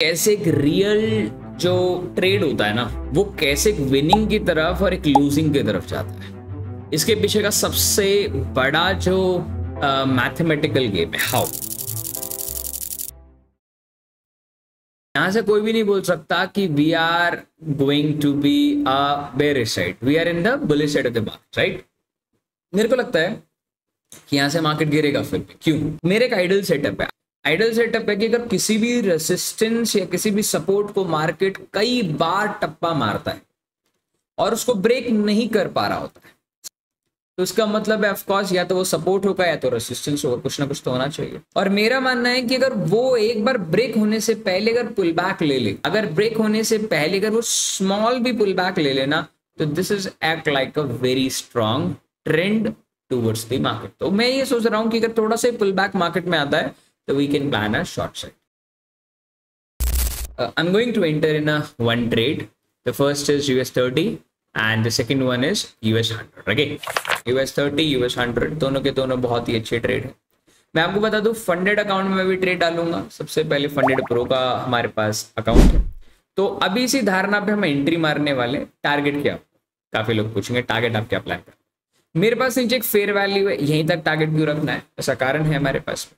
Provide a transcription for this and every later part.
कैसे एक रियल जो ट्रेड होता है ना, वो कैसे एक विनिंग की तरफ और एक लूजिंग की तरफ जाता है। इसके पीछे का सबसे बड़ा जो मैथमेटिकल गेम है हाउ। यहां से कोई भी नहीं बोल सकता कि we are going to be a bearish side, we are in the bullish side of the market, right. मेरे को लगता है कि यहां से मार्केट गिरेगा फिर भी। क्यों? मेरे एक आइडल सेटअप है। आइडल सेटअप है कि अगर किसी भी रेसिस्टेंस या किसी भी सपोर्ट को मार्केट कई बार टप्पा मारता है और उसको ब्रेक नहीं कर पा रहा होता है, तो इसका मतलब है ऑफकोर्स या तो वो सपोर्ट होगा या तो रेसिस्टेंस होगा, कुछ ना कुछ तो होना चाहिए। और मेरा मानना है कि अगर वो एक बार ब्रेक होने से पहले अगर पुल बैक ले ले, अगर ब्रेक होने से पहले अगर वो स्मॉल भी पुल बैक ले लेना, तो this is act like a very strong trend towards the market. तो मैं ये सोच रहा हूं कि अगर थोड़ा सा पुल बैक मार्केट में आता है तो we can plan a short side. I'm going to enter in a one trade. The first is US30 and the second one is US100. Okay, US30 US100 दोनों के दोनों बहुत ही अच्छे ट्रेड है। मैं आपको बता दूं फंडेड अकाउंट में भी ट्रेड डालूंगा। सबसे पहले फंडेड प्रो का हमारे पास अकाउंट है, तो अभी इसी धारणा पे हम एंट्री मारने वाले। टारगेट क्या? काफी लोग पूछेंगे टारगेट आप क्या प्लान कर। मेरे पास नीचे एक फेयर वैल्यू है, यहीं तक टारगेट क्यों रखना है? ऐसा कारण है हमारे पास,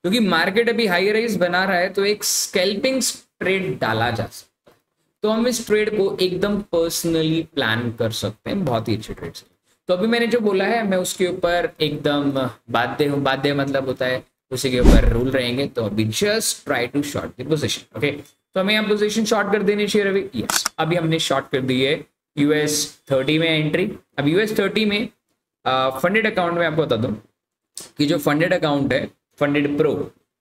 क्योंकि मार्केट अभी हाई राइज बना रहा है, तो एक स्कैल्पिंग ट्रेड डाला जा सकता है। तो हम इस ट्रेड को एकदम पर्सनली प्लान कर सकते हैं, बहुत ही अच्छी ट्रेड से। तो अभी मैंने जो बोला है मैं उसके ऊपर एकदम बाध्य हूँ। बाध्य मतलब होता है उसी के ऊपर रूल रहेंगे। तो अभी just try to short the position. Okay, तो हमें यहाँ पोजीशन शॉर्ट कर देनी चाहिए रवि। यस, अभी हमने शॉर्ट कर दी है US30 में एंट्री। अब US30 में फंडेड अकाउंट में आपको बता दूं कि जो फंडेड अकाउंट है फंडेड प्रो,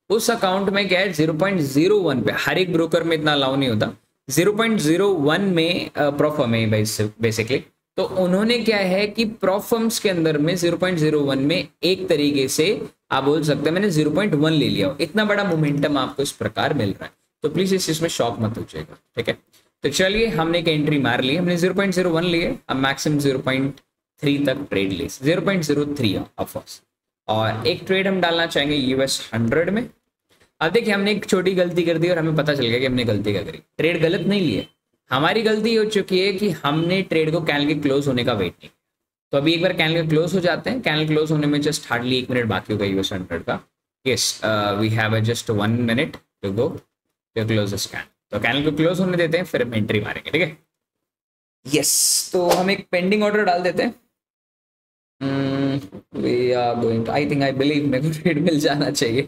उस अकाउंट में क्या है 0.01 पे, हर एक ब्रोकर में इतना अलाउ नहीं होता, 0.01 में प्रोफर्म है बेसिकली। तो उन्होंने क्या है कि प्रोफर्म्स के अंदर में 0.01 में एक तरीके से आप बोल सकते हैं मैंने 0.1 ले लिया हो। इतना बड़ा मोमेंटम आपको इस प्रकार मिल रहा है, तो प्लीज इस चीज में शॉक मत हो जाएगा, ठीक है। तो चलिए हमने एक एंट्री मार ली, हमने 0.01 लिए, अब मैक्सिमम 0.3 तक ट्रेड ली, 0.03 ऑफकोर्स। और एक ट्रेड हम डालना चाहेंगे US100 में। अब देखिए हमने एक छोटी गलती कर दी और हमें पता चल गया कि हमने गलती क्या करी। ट्रेड गलत नहीं लिए, हमारी गलती हो चुकी है कि हमने ट्रेड को कैंडल के क्लोज होने का वेट नहीं। तो अभी एक बार कैंडल के क्लोज हो जाते हैं, कैंडल क्लोज होने में जस्ट हार्डली 1 मिनट बाकी होगा US100 का। Yes, we have just 1 minute to go to close this candle. तो कैंडल को क्लोज होने देते हैं, फिर हम एंट्री मारेंगे, ठीक है। यस, तो हम एक पेंडिंग ऑर्डर डाल देते हैं। We are going to, I think, I believe मेरे को ट्रेड मिल जाना चाहिए,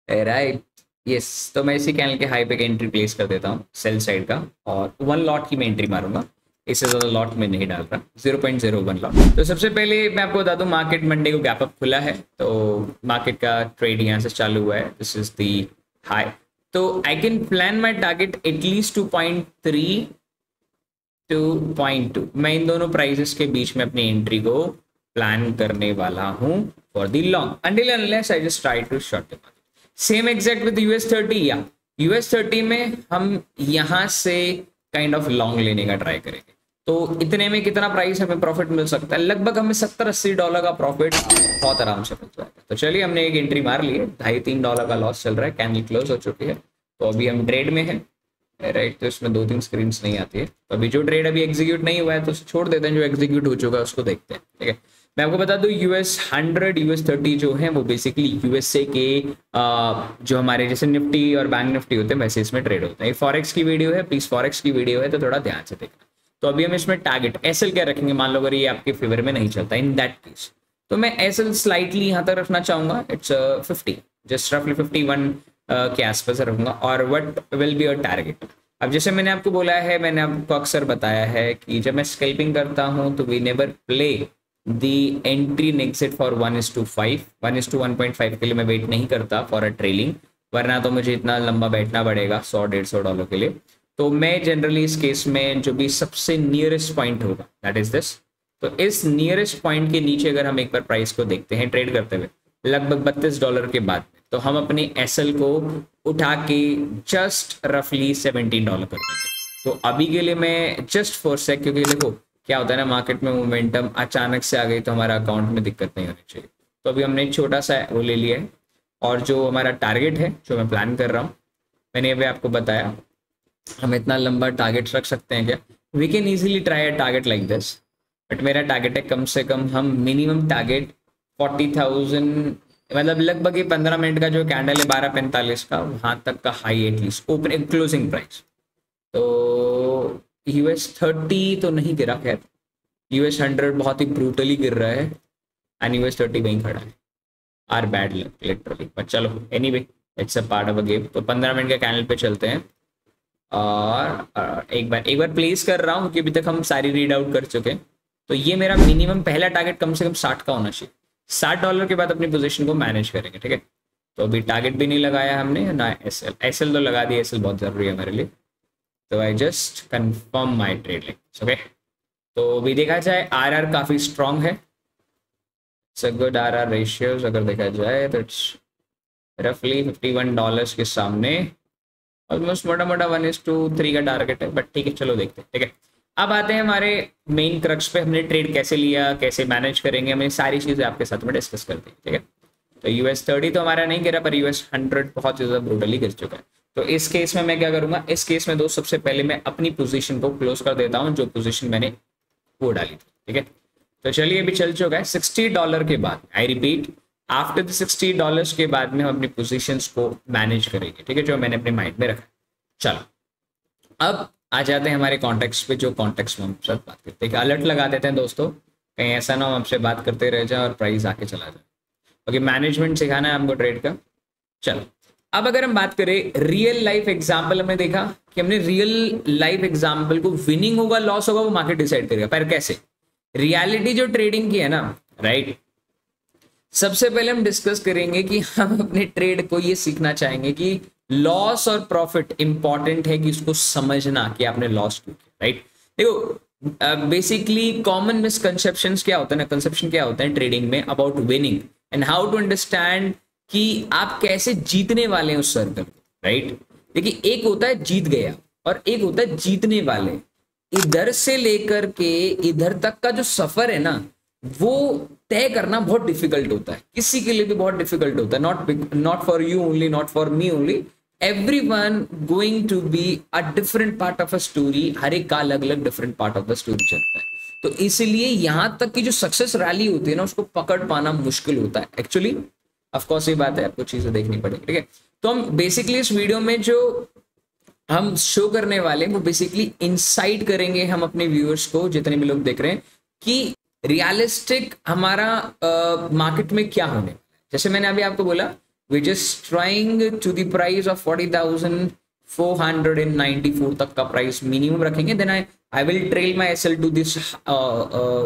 राइट। यस, तो मैं इसी कैंडल के हाई पे एंट्री प्लेस कर देता हूँ सेल साइड का, और 1 लॉट की मैं एंट्री मारूंगा, इससे ज्यादा लॉट में नहीं डाल रहा, 0.01 लॉट। तो सबसे पहले मैं आपको बता दूं मार्केट मंडे को गैप अप खुला है, तो मार्केट का ट्रेड यहाँ से चालू हुआ है, दिस इज दी हाई। तो I can plan my target at least 2.3 to 0.2। मैं इन दोनों प्राइसेस के बीच में अपनी एंट्री को प्लान करने वाला हूं for the long, until unless I just try to short the market। Same exact with US30 या US30 में हम यहां से काइंड ऑफ लॉन्ग लेने का ट्राई करेंगे। तो इतने में कितना प्राइस हमें प्रॉफिट मिल सकता है? लगभग हमें $70-80 का प्रॉफिट बहुत आराम से मिल जाएगा। तो चलिए हमने एक एंट्री मार ली है, $2.5-3 का लॉस चल रहा है, कैंडल क्लोज हो चुकी है, तो अभी हम ट्रेड में है, राइट। तो इसमें 2-3 स्क्रीन नहीं आती है, तो अभी जो ट्रेड अभी एग्जीक्यूट नहीं हुआ है तो छोड़ देते हैं, जो एग्जीक्यूट हो चुका है उसको देखते हैं, ठीक है। मैं आपको बता दूं US100 US30 जो है वो बेसिकली USA के जो हमारे जैसे निफ्टी और बैंक निफ्टी होते हैं वैसे इसमें ट्रेड होते हैं। फॉरेक्स की वीडियो है, प्लीज फॉरेक्स की वीडियो है तो थोड़ा ध्यान से देखना। तो अभी हम इसमें टारगेट SL क्या रखेंगे, मान लो अगर ये आपके फेवर में नहीं चलता, इन दैट केस तो मैं SL स्लाइटली यहाँ तक रखना चाहूंगा, इट्स 50, जस्ट रफली 51 के आसपास रखूंगा। और what will be your target? अब जैसे मैंने आपको बोला है, मैंने आपको अक्सर बताया है कि जब मैं स्कैल्पिंग करता हूं तो we never play the entry and exit for 1:5, 1:1.5 के लिए मैं वेट नहीं करता फॉर अ ट्रेलिंग, वरना तो मुझे इतना लंबा बैठना पड़ेगा $100-150 के लिए। तो मैं जनरली इस केस में जो भी सबसे नियरेस्ट पॉइंट होगा दैट इज दिस, तो इस नियरेस्ट पॉइंट के नीचे अगर हम एक बार प्राइस को देखते हैं ट्रेड करते हुए लगभग $32 के बाद, तो हम अपने SL को उठा के जस्ट रफली $17 कर देंगे। तो अभी के लिए मैं जस्ट फॉर सेक, क्योंकि देखो क्या होता है ना, मार्केट में मोमेंटम अचानक से आ गई तो हमारा अकाउंट में दिक्कत नहीं होनी चाहिए। तो अभी हमने एक छोटा सा वो ले लिया है, और जो हमारा टारगेट है जो मैं प्लान कर रहा हूँ, मैंने अभी आपको बताया हम इतना लंबा टारगेट रख सकते हैं क्या, we can easily try a target like this, but मेरा टारगेट है कम से कम हम मिनिमम टारगेट 40,000, मतलब लगभग ये 15 मिनट का जो कैंडल है 12:45 का, वहाँ तक का high at least open closing price. तो US 30 तो नहीं गिरा, खैर US 100 बहुत ही ब्रूटली गिर रहा है एंड US 30 वहीं खड़ा है, आर बैड लक लिटरली, पर चलो anyway it's a part of a game. तो 15 मिनट के कैंडल पे चलते हैं और एक बार प्लेस कर रहा हूँ क्योंकि अभी तक हम सारी रीड आउट कर चुके हैं। तो ये मेरा मिनिमम पहला टारगेट कम से कम 60 का होना चाहिए, $60 के बाद अपनी पोजीशन को मैनेज करेंगे, ठीक है। तो अभी टारगेट भी नहीं लगाया हमने ना, एसएल तो लगा दिया, एसएल बहुत जरूरी है मेरे लिए। तो I just confirm my trade like, okay. तो अभी देखा जाए आरआर काफी स्ट्रांग है, it's a good RR ratios अगर देखा जाए तो इट्स रफली $51 के सामने ऑलमोस्ट मोटा मोटा 1:3 का टारगेट है, बट ठीक है चलो देखते हैं, ठीक है। अब आते हैं हमारे मेन क्रक्स पे, हमने ट्रेड कैसे लिया, कैसे मैनेज करेंगे, हमें सारी चीजें आपके साथ में डिस्कस करते हैं, ठीक है। तो US 30 तो हमारा नहीं गिरा, पर US 100 बहुत ज्यादा ब्रूटली गिर चुका है। तो इस केस में मैं क्या करूंगा, इस केस में दोस्त सबसे पहले मैं अपनी पोजीशन को क्लोज कर देता हूं, जो पोजीशन मैंने वो डाली थी, ठीक है। तो चलिए अभी चल चुका है $60 के बाद, आई रिपीट आफ्टर द $60 के बाद में हम अपनी पोजीशंस को मैनेज करेंगे, ठीक है, जो मैंने अपने माइंड में रखा। चलो अब आ जाते हैं हमारे कॉन्टेक्स्ट पे, जो कॉन्टेक्स्ट में हम साथ बात करते हैं। अलर्ट लगा देते हैं दोस्तों, कहीं ऐसा ना हो हमसे बात करते रह जाए और प्राइस आके चला जाए। ओके, मैनेजमेंट सिखाना है हमको ट्रेड का। चलो अब अगर हम बात करें रियल लाइफ एग्जाम्पल, हमने देखा कि हमने रियल लाइफ एग्जाम्पल को विनिंग होगा लॉस होगा वो मार्केट डिसाइड करेगा, पर कैसे, रियलिटी जो ट्रेडिंग की है ना, राइट। सबसे पहले हम डिस्कस करेंगे कि हम अपने ट्रेड को ये सीखना चाहेंगे कि लॉस और प्रॉफिट इंपॉर्टेंट है कि उसको समझना कि आपने लॉस क्यों किया, राइट। देखो बेसिकली कॉमन मिसकंसेप्शंस क्या होता है ना, कंसेप्शन क्या होता है ट्रेडिंग में about winning and how to understand कि आप कैसे जीतने वाले हैं उस सर्कल, राइट। देखिए एक होता है जीत गया और एक होता है जीतने वाले। इधर से लेकर के इधर तक का जो सफर है ना, वो तय करना बहुत डिफिकल्ट होता है, किसी के लिए भी बहुत डिफिकल्ट होता है, not for you only, not for me only, everyone going to be a different part of a story, हर एक का अलग अलग different part of the story चलता है। तो इसलिए यहां तक की जो सक्सेस रैली होती है ना, उसको पकड़ पाना मुश्किल होता है एक्चुअली। ऑफ कोर्स ये बात है, आपको चीजें देखनी पड़ेगी, ठीक है। तो हम बेसिकली इस वीडियो में जो हम शो करने वाले हैं वो बेसिकली इनसाइट करेंगे हम अपने व्यूअर्स को, जितने भी लोग देख रहे हैं, कि रियलिस्टिक हमारा मार्केट में क्या होने वाला है। जैसे मैंने अभी आपको बोला, we're just trying to the price of 40,494 तक का प्राइस मिनिमम रखेंगे, then I will trail my SL to this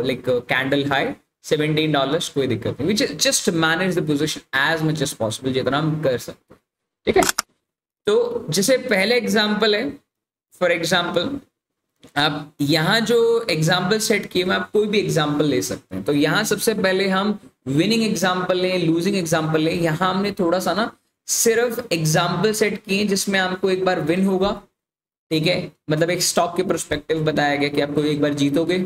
like candle high $17, कोई दिक्कत नहीं, which is just manage the position as much as possible जितना हम कर सकते हैं, ठीक है। तो जैसे पहले एग्जांपल है, फॉर एग्जांपल आप यहाँ जो एग्जाम्पल सेट किए में आप कोई भी एग्जाम्पल ले सकते हैं। तो यहाँ सबसे पहले हम विनिंग एग्जाम्पल लें, लूजिंग एग्जाम्पल लें। यहाँ हमने थोड़ा सा ना सिर्फ एग्जाम्पल सेट किए जिसमें आपको एक बार विन होगा, ठीक है, मतलब एक स्टॉक के पर्सपेक्टिव बताया गया कि आपको एक बार जीतोगे,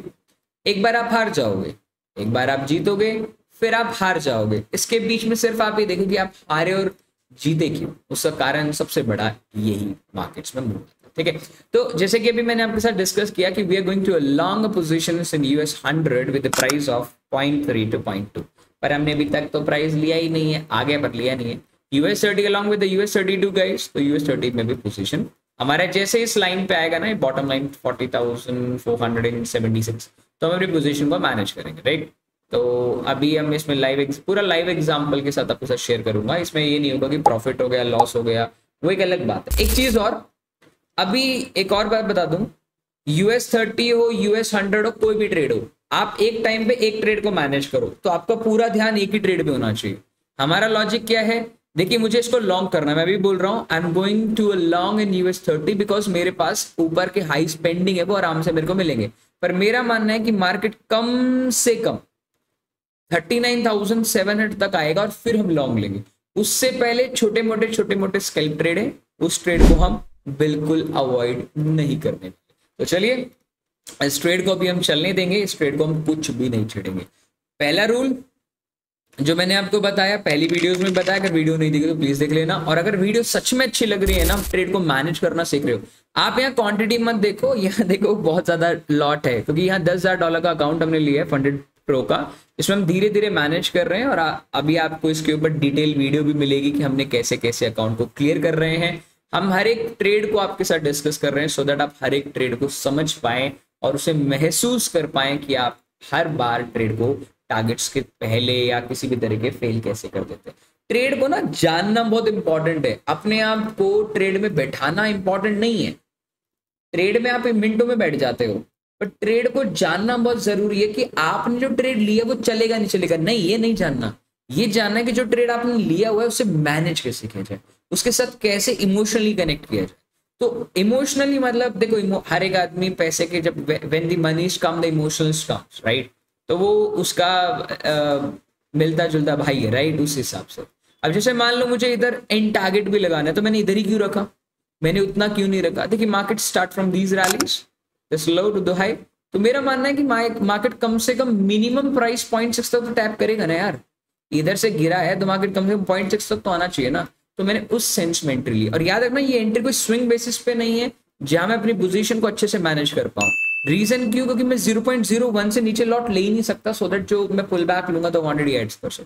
एक बार आप हार जाओगे, एक बार आप जीतोगे, फिर आप हार जाओगे। इसके बीच में सिर्फ आप ये देखो कि आप हारे और जीते क्यों, उसका कारण सबसे बड़ा यही मार्केट्स में मूव, ठीक है। तो जैसे कि अभी मैंने आपके साथ डिस्कस किया कि we are going to a long positions in US 100 with the price of 0.3 to 0.2, पर हमने अभी तक तो प्राइस लिया ही नहीं है, आगे पर लिया नहीं है। US 30 along with the US 32 guys, तो US 30 में भी पोजीशन हमारा जैसे इस लाइन पे आएगा ना, बॉटम लाइन 40,476, तो हम अपनी पोजीशन को मैनेज करेंगे, राइट। तो अभी हम इसमें पूरा लाइव एग्जाम्पल के साथ आपके साथ शेयर करूंगा। इसमें ये नहीं होगा कि प्रॉफिट हो गया लॉस हो गया, वो एक अलग बात है। एक चीज और, अभी एक और बात बता दूं, US 30 हो US 100 हो, कोई भी ट्रेड हो, आप एक टाइम पे एक ट्रेड को मैनेज करो तो आपका पूरा ध्यान एक ही ट्रेड पे होना चाहिए। हमारा लॉजिक क्या है, देखिए मुझे इसको लॉन्ग करना है, मैं भी बोल रहा हूँ I am going to a long in US 30 because मेरे पास ऊपर के हाई स्पेंडिंग है वो आराम से मेरे को मिलेंगे। पर मेरा मानना है कि मार्केट कम से कम 39,700 तक आएगा और फिर हम लॉन्ग लेंगे। उससे पहले छोटे मोटे स्कैल्प ट्रेड है, उस ट्रेड को हम बिल्कुल अवॉइड नहीं करने। तो चलिए इस ट्रेड को भी हम चलने देंगे, इस ट्रेड को हम कुछ भी नहीं छेड़ेंगे। पहला रूल, जो मैंने आपको बताया पहली वीडियोस में बताया, अगर वीडियो नहीं देखी तो प्लीज देख लेना। और अगर वीडियो सच में अच्छी लग रही है ना, ट्रेड को मैनेज करना सीख रहे हो आप, यहाँ क्वांटिटी मत देखो, यहाँ देखो बहुत ज्यादा लॉट है, क्योंकि यहाँ $10,000 का अकाउंट हमने लिया है फंडेड प्रो का, इसमें हम धीरे धीरे मैनेज कर रहे हैं। और अभी आपको इसके ऊपर डिटेल वीडियो भी मिलेगी कि हमने कैसे कैसे अकाउंट को क्लियर कर रहे हैं। हम हर एक ट्रेड को आपके साथ डिस्कस कर रहे हैं, सो दैट आप हर एक ट्रेड को समझ पाए और उसे महसूस कर पाए कि आप हर बार ट्रेड को टारगेट्स के पहले या किसी भी तरीके फेल कैसे कर देते हैं। ट्रेड को ना जानना बहुत इंपॉर्टेंट है, अपने आप को ट्रेड में बैठाना इंपॉर्टेंट नहीं है। ट्रेड में आप मिनटों में बैठ जाते हो, पर ट्रेड को जानना बहुत जरूरी है कि आपने जो ट्रेड लिया वो चलेगा नहीं चलेगा, नहीं ये नहीं जानना। ये जानना है कि जो ट्रेड आपने लिया हुआ है उसे मैनेज कैसे किया जाए, उसके साथ कैसे इमोशनली कनेक्ट किया जाए। तो इमोशनली मतलब देखो, हर एक आदमी पैसे के जब when the money come the emotions comes, right, तो वो उसका मिलता जुलता भाई है, राइट, उस हिसाब से। अब जैसे मान लो मुझे इधर एंड टारगेट भी लगाना है, तो मैंने इधर ही क्यों रखा, मैंने उतना क्यों नहीं रखा। देखिए market start from these rallies the slow to the high, तो मेरा मानना है कि मार्केट कम से कम मिनिमम प्राइस 0.6 तक तो टैप करेगा ना यार। इधर से गिरा है तो मार्केट कम से कम 0.6 तक तो आना चाहिए ना। तो मैंने उस सेंस में एंट्री ली। और याद रखना ये एंट्री कोई स्विंग बेसिस पे नहीं है, जहां मैं अपनी पोजीशन को अच्छे से मैनेज कर पाऊं। रीजन क्यों, क्योंकि मैं 0.01 से नीचे लॉट ले ही नहीं सकता, सो दैट जो मैं पुल बैक लूंगा तो क्वांटिटी एड्स कर सकूं।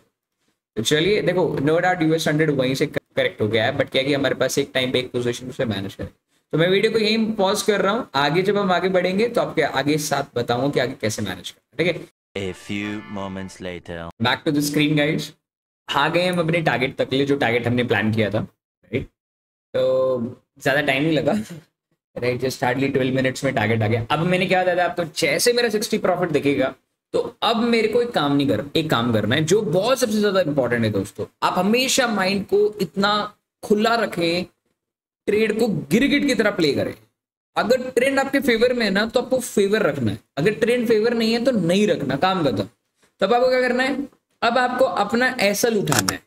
तो चलिए देखो, नो डाउट US 100 वहीं से करेक्ट हो गया है, बट क्या कि हमारे पास एक टाइम पे एक पोजीशन से मैनेज करें। तो मैं वीडियो को यहीं पॉज कर रहा हूँ, आगे जब हम आगे बढ़ेंगे तो आपके आगे साथ बताऊंगा कि आगे कैसे मैनेज करना, ठीक है। A few moments later. Back to the screen guys, आ गए हम अपने टारगेट तक लिए, जो टारगेट हमने प्लान किया था, राइट। तो ज़्यादा टाइम नहीं लगा, राइट, जस्ट हार्डली 12 मिनट्स में टारगेट आ गया। अब मैंने क्या बताया था आपको, जैसे मेरा 60 प्रॉफिट दिखेगा तो अब मेरे को एक काम करना है जो बहुत सबसे ज्यादा इंपॉर्टेंट है दोस्तों। आप हमेशा माइंड को इतना खुला रखें, ट्रेड को गिरगिट की तरह प्ले करें। अगर ट्रेंड आपके फेवर में है ना तो आपको फेवर रखना है, अगर ट्रेंड फेवर नहीं है तो नहीं रखना, काम खत्म। तब आपको क्या करना है, अब आपको अपना एसएल उठाना है।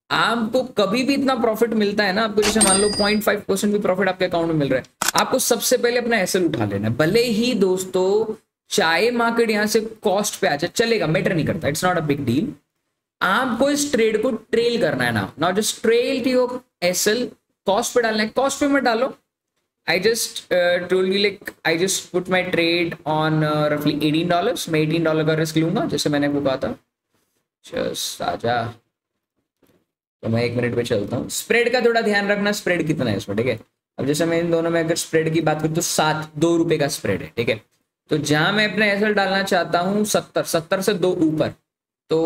आपको कभी भी इतना प्रॉफिट मिलता है ना, आपको जैसे मान लो 0.5% भी प्रॉफिट आपके अकाउंट में मिल रहा है, आपको सबसे पहले अपना एसएल उठा लेना है। भले ही दोस्तों चाहे मार्केट यहां से कॉस्ट पे आ जाए, चलेगा, मैटर नहीं करता, it's not a big deal. आपको इस ट्रेड को ट्रेल करना है ना, not just trail to your SL. Cost पे डालना है, कॉस्ट पे मत डालो। I just told you like I just put my trade on roughly $18। मैं $18 का रिस्क लूंगा, जैसे मैंने वो कहा था। जस्ट आजा, तो मैं 1 मिनट पे चलता हूँ। स्प्रेड का थोड़ा ध्यान रखना, स्प्रेड कितना है इसमें, ठीक है। अब जैसे मैं इन दोनों में अगर स्प्रेड की बात करूँ तो 2 रुपए का स्प्रेड है, ठीक है। तो जहां मैं अपना एसएल डालना चाहता हूँ 70 से 2 ऊपर, तो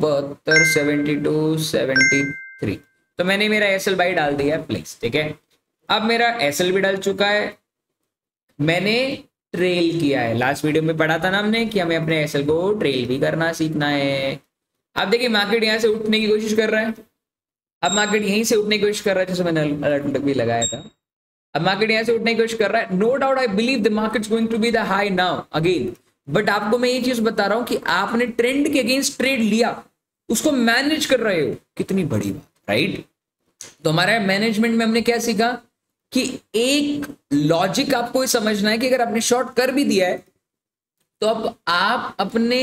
72, 72, 73, तो मैंने मेरा एसएल बाई डाल दिया प्लीज, ठीक है। अब मेरा एसएल भी डाल चुका है, मैंने ट्रेल किया है। लास्ट वीडियो में पढ़ा था ना हमने कि हमें अपने एसएल को ट्रेल भी करना सीखना है। अब देखिए मार्केट यहाँ से उठने की कोशिश कर रहा है, अब मार्केट यहीं से उठने की कोशिश कर रहा है, जैसे मैंने अलर्ट भी लगाया था। अब मार्केट यहाँ से उठने की कोशिश कर रहा है। No doubt I believe the market going to be the high now again, but आपको मैं ये चीज बता रहा हूँ कि आपने ट्रेंड के अगेंस्ट ट्रेड लिया, उसको मैनेज कर रहे हो, कितनी बड़ी बात, राइट। तो हमारा मैनेजमेंट में हमने क्या सीखा कि एक लॉजिक आपको ये समझना है कि अगर आपने शॉर्ट कर भी दिया है तो अब आप अपने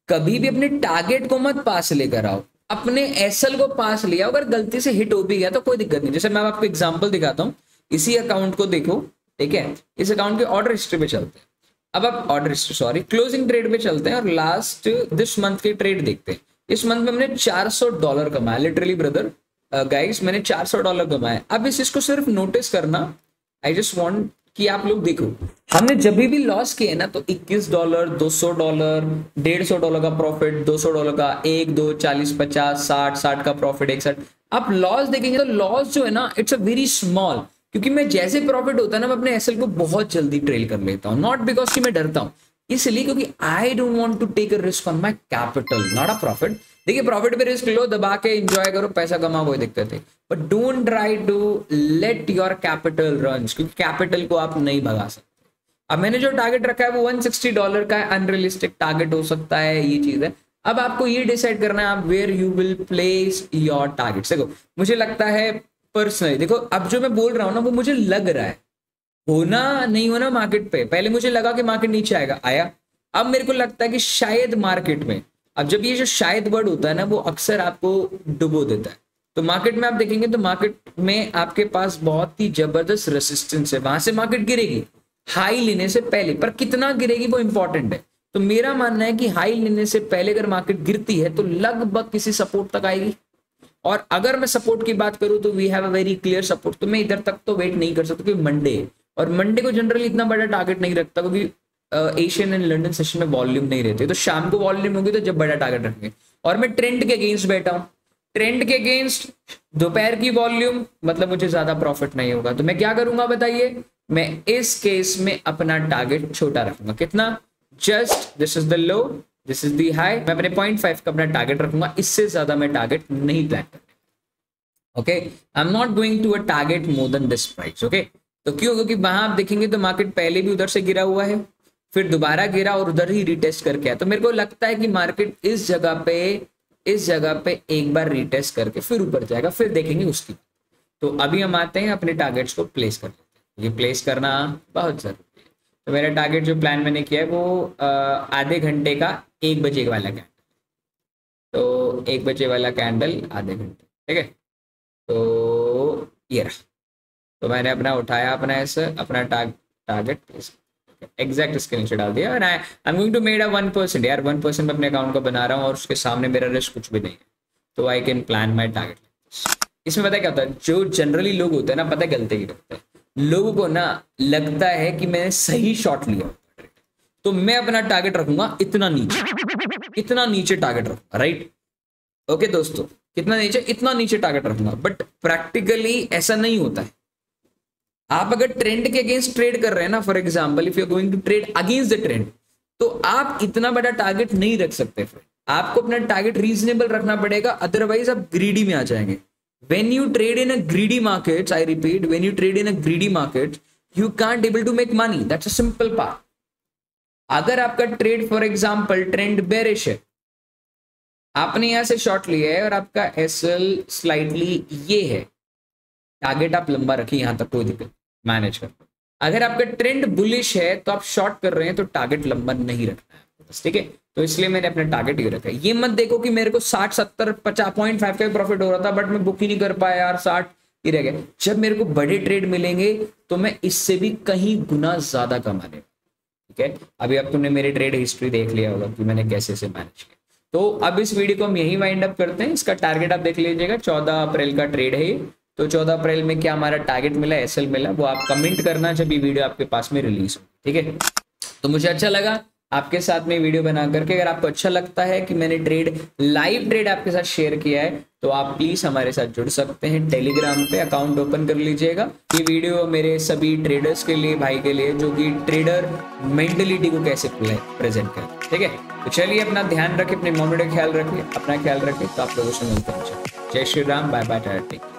कभी भी अपने टारगेट को मत पास लेकर आओ, अपने एसएल को पास लिया। अगर गलती से हिट हो भी गया तो कोई दिक्कत नहीं। जैसे मैं आपको एग्जांपल दिखाता हूं, इसी अकाउंट को देखो, ठीक है। इस अकाउंट के ऑर्डर हिस्ट्री पे चलते हैं। अब आप order history sorry closing trade पे चलते हैं और लास्ट दिस मंथ के ट्रेड देखते हैं। इस मंथ में हमने $400 कमाया, लिटरली ब्रदर गाइस, मैंने $400 कमाया। अब इस चीज को सिर्फ नोटिस करना, आई जस्ट वांट कि आप लोग देखो, हमने जब भी लॉस किए ना तो $21, $200, $150 का प्रॉफिट, $200 का, 1, 2, 40, 50, 60 का प्रॉफिट, 61। आप लॉस देखेंगे तो लॉस जो है ना इट्स अ वेरी स्मॉल, क्योंकि मैं जैसे प्रॉफिट होता है ना मैं अपने एसएल को बहुत जल्दी ट्रेल कर लेता हूँ। नॉट बिकॉज कि मैं डरता हूँ, इसलिए क्योंकि I don't want to take a risk on my capital, not a profit. देखिए प्रॉफिट पे रिस्क लो, दबा के एंजॉय करो, पैसा कमाओ, कोई दिक्कत है, but don't try to let your capital run, क्योंकि कैपिटल को आप नहीं भगा सकते। अब मैंने जो टारगेट रखा है वो $160 का अनरियलिस्टिक टारगेट हो सकता है, ये चीज है। अब आपको ये डिसाइड करना है आप where you will place your target. देखो मुझे लगता है पर्सनली, देखो अब जो मैं बोल रहा हूँ ना वो मुझे लग रहा है, होना नहीं होना मार्केट पे। पहले मुझे लगा कि मार्केट नीचे आएगा, आया। अब मेरे को लगता है कि शायद मार्केट में अब जब ये जो शायद वर्ड होता है ना, वो अक्सर आपको डुबो देता है। तो मार्केट में आप देखेंगे तो मार्केट में आपके पास बहुत ही जबरदस्त रेसिस्टेंस है, वहां से मार्केट गिरेगी हाई लेने से पहले, पर कितना गिरेगी वो इंपॉर्टेंट है। तो मेरा मानना है कि हाई लेने से पहले अगर मार्केट गिरती है तो लगभग किसी सपोर्ट तक आएगी, और अगर मैं सपोर्ट की बात करूं तो we have a very clear support. तो मैं इधर तक तो वेट नहीं कर सकता क्योंकि मंडे है, और मंडे को जनरली इतना बड़ा टारगेट नहीं रखता क्योंकि एशियन एंड लंदन सेशन में वॉल्यूम नहीं रहती, तो शाम को वॉल्यूम होगी तो जब बड़ा टारगेट रखेंगे। और मैं ट्रेंड के अगेंस्ट बैठा हूं, ट्रेंड के अगेंस्ट दोपहर की वॉल्यूम, मतलब मुझे ज्यादा प्रॉफिट नहीं होगा। तो मैं क्या करूंगा बताइए, मैं इस केस में अपना टारगेट छोटा रखूंगा। कितना? Just this is the low, this is the high. मैं अपने 0.5 का अपना टारगेट रखूंगा, इससे ज्यादा मैं टारगेट नहीं प्लान करने। Okay, I am not going to a target more than this price. Okay, तो क्यों? क्योंकि वहां आप देखेंगे तो मार्केट पहले भी उधर से गिरा हुआ है, फिर दोबारा गिरा और उधर ही रिटेस्ट करके आया। तो मेरे को लगता है कि मार्केट इस जगह पे एक बार रिटेस्ट करके फिर ऊपर जाएगा, फिर देखेंगे उसकी। तो अभी हम आते हैं अपने टारगेट्स को प्लेस कर लेते हैं। ये प्लेस करना बहुत जरूरी है। तो मेरा टारगेट जो प्लान मैंने किया है वो आधे घंटे का 1 बजे वाला कैंडल। तो 1 बजे वाला कैंडल आधे घंटे, ठीक है। तो ये रहा, तो मैंने अपना उठाया अपना ऐसे अपना टारगेट प्लेस, एग्जैक्ट स्क्रीनशॉट डाल दिया। और I am going to made a 1%। यार 1% मैं अपने अकाउंट को बना रहा हूँ और उसके सामने मेरा रिस्क कुछ भी नहीं है, तो I can plan my target. इसमें पता क्या होता है, जो जनरली लोग होते हैं ना, पता गलती ही करते हैं। लोगों को ना लगता है कि मैंने सही शॉट लिया, तो मैं अपना टारगेट रखूंगा इतना नीचे टारगेट रखूंगा, राइट। ओके दोस्तों, कितना नीचे? इतना नीचे टारगेट रखूंगा। बट प्रैक्टिकली ऐसा नहीं होता है। आप अगर ट्रेंड के अगेंस्ट ट्रेड कर रहे हैं ना, for example if you are going to trade against the trend, तो आप इतना बड़ा टारगेट नहीं रख सकते। फिर आपको अपना टारगेट रीजनेबल रखना पड़ेगा, अदरवाइज आप ग्रीडी में आ जाएंगे। when you trade in a greedy markets, I repeat, when you trade in a greedy market, you can't able to make money. That's a simple part. अगर आपका trade for example trend bearish है, आपने यहां से short लिया है और आपका एसएल स्लाइटली ये है, टारगेट आप लंबा रखिए, यहां तक कोई दिक्कत, मैनेज कर। अगर आपका ट्रेंड बुलिश है तो आप शॉर्ट कर रहे हैं तो टारगेट लंबा नहीं रखना है, ठीक है। तो इसलिए मैंने अपना टारगेट ये रखा है। ये मत देखो कि मेरे को 60 70 50 0.5 का प्रॉफिट हो रहा था बट मैं बुक ही नहीं कर पाया यार, 60 ही रह गया। जब मेरे को बड़े ट्रेड मिलेंगे तो मैं इससे भी कहीं गुना ज्यादा कमा लेगा, ठीक है। अभी अब तुमने मेरी ट्रेड हिस्ट्री देख लिया होगा कि मैंने कैसे से मैनेज किया। तो अब इस वीडियो को हम यही वाइंड अप करते हैं। इसका टारगेट आप देख लीजिएगा, 14 अप्रैल का ट्रेड है। तो 14 अप्रैल में क्या हमारा टारगेट मिला, एसएल मिला, वो आप कमेंट करना जब ये वीडियो आपके पास में रिलीज हो, ठीक है। तो मुझे अच्छा लगा आपके साथ में वीडियो बना करके। अगर आपको अच्छा लगता है कि मैंने लाइव ट्रेड आपके साथ शेयर किया है तो आप प्लीज हमारे साथ जुड़ सकते हैं। टेलीग्राम पे अकाउंट ओपन कर लीजिएगा। ये वीडियो मेरे सभी ट्रेडर्स के लिए, भाई के लिए, जो कि ट्रेडर मेंटलिटी को कैसे प्रेजेंट करें, ठीक है। तो चलिए अपना ध्यान रखें, अपने मॉम का ख्याल रखिए, अपना ख्याल रखें। तो आप लोगों से मिलते हैं। जय श्री राम, बाय बाय, टाटा।